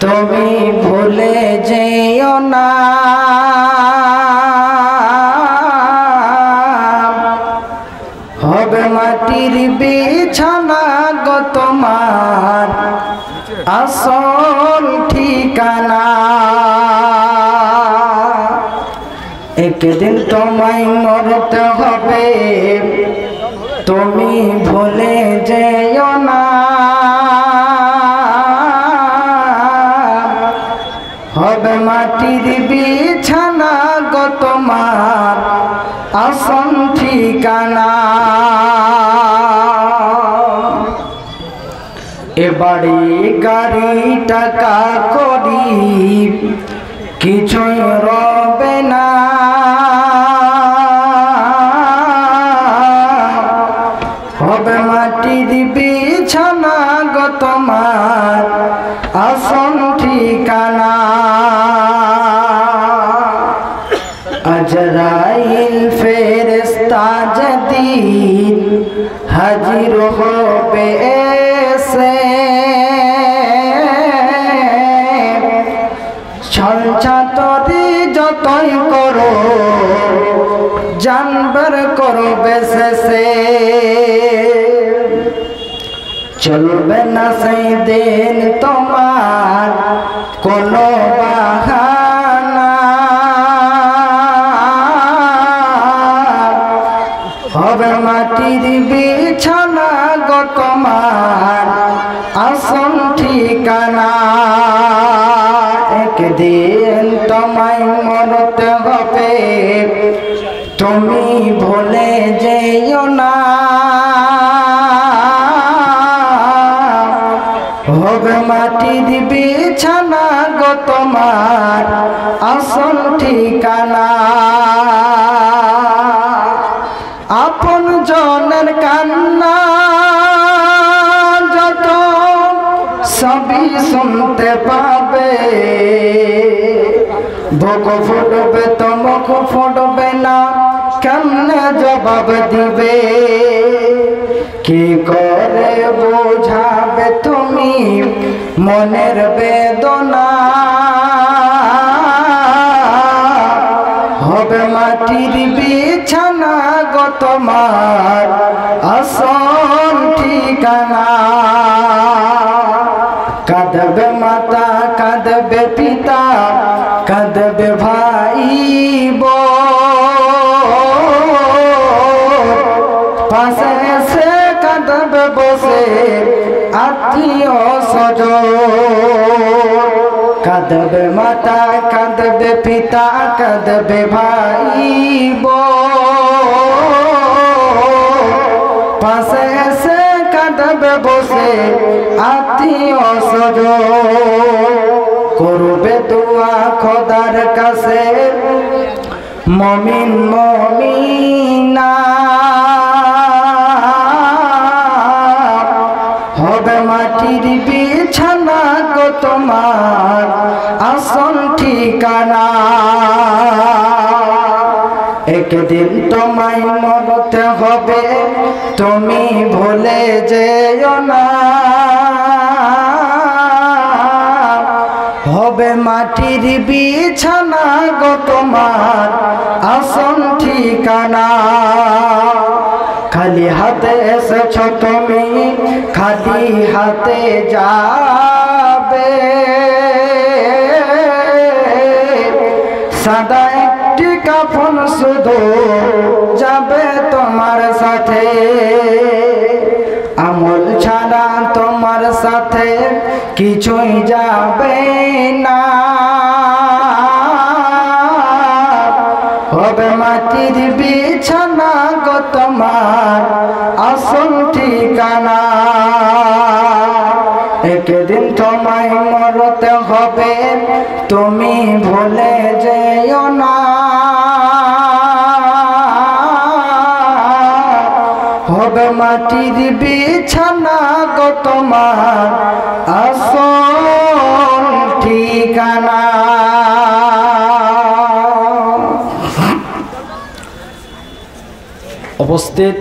তুমি ভুলে যেও না হবে মাটির বিছানা গো তোমার আসল ঠিকানা। একদিন তোমায় মরতে হবে, তুমি ভুলে যেও না হবে মাটির বিছানা গো তোমার আসল ঠিকানা। এ বাড়ি গাড়ি টাকা করি কিছুই রবে না, হবে মাটির বিছানা গো তোমার আসল ঠিকানা। আজরাইল ফেরেশতা যেদিন হাজির হবে এসে, ছলছাতরি যতই করো জানবার করবে শেষে। চলবে না সেই দিন তোমার কোনো বাহানা, হবে মাটির বিছানা গো তোমার আসল ঠিকানা। একদিন তোমায় মরতে হবে, তুমি ভুলে যেও না হবে মাটির বিছানা গো তোমার আসল ঠিকানা। আপন জনের কান্না যত সবই শুনতে পাবে, বুক ফুটবে তো মুখ ফুটবে না, কেমনে জবাব দিবে? কি করে বোঝাবে তুমি মনের বেদনা, হবে মাটির বিছানা গো তোমার আসল ঠিকানা। কাঁদবে মাতা কাঁদবে পিতা কাঁদবে ভাই পাশে এসে কাঁদবে বসে আত্মীয় স্বজন। কাঁদবে মাতা কাঁদবে পিতা কাঁদবে ভাই পাশে এসে কাঁদবে বসে আত্মীয় স্বজন। করবে দোয়া খোদার কাছে মুমিন মুমিনা, হবে মাটির বিছানা গো তোমার আসল ঠিকানা। একদিন তোমায় মরতে হবে, তুমি ভুলে যেও না হবে মাটির বিছানা গো তোমার আসল ঠিকানা। খালি হাতে এসেছ তুমি খালি হাতে যাবে, সাদা একটি কাফন শুধু যাবে তোমার সাথে। আমল ছাড়া তোমার সাথে কিছুই যাবে না, হবে মাটির বিছানা গো তোমার আসল ঠিকানা। একদিন তোমায় মরতে হবে, তুমি ভুলে যেও না হবে মাটির বিছানা গো তোমার আসল ঠিকানা। উপস্থিত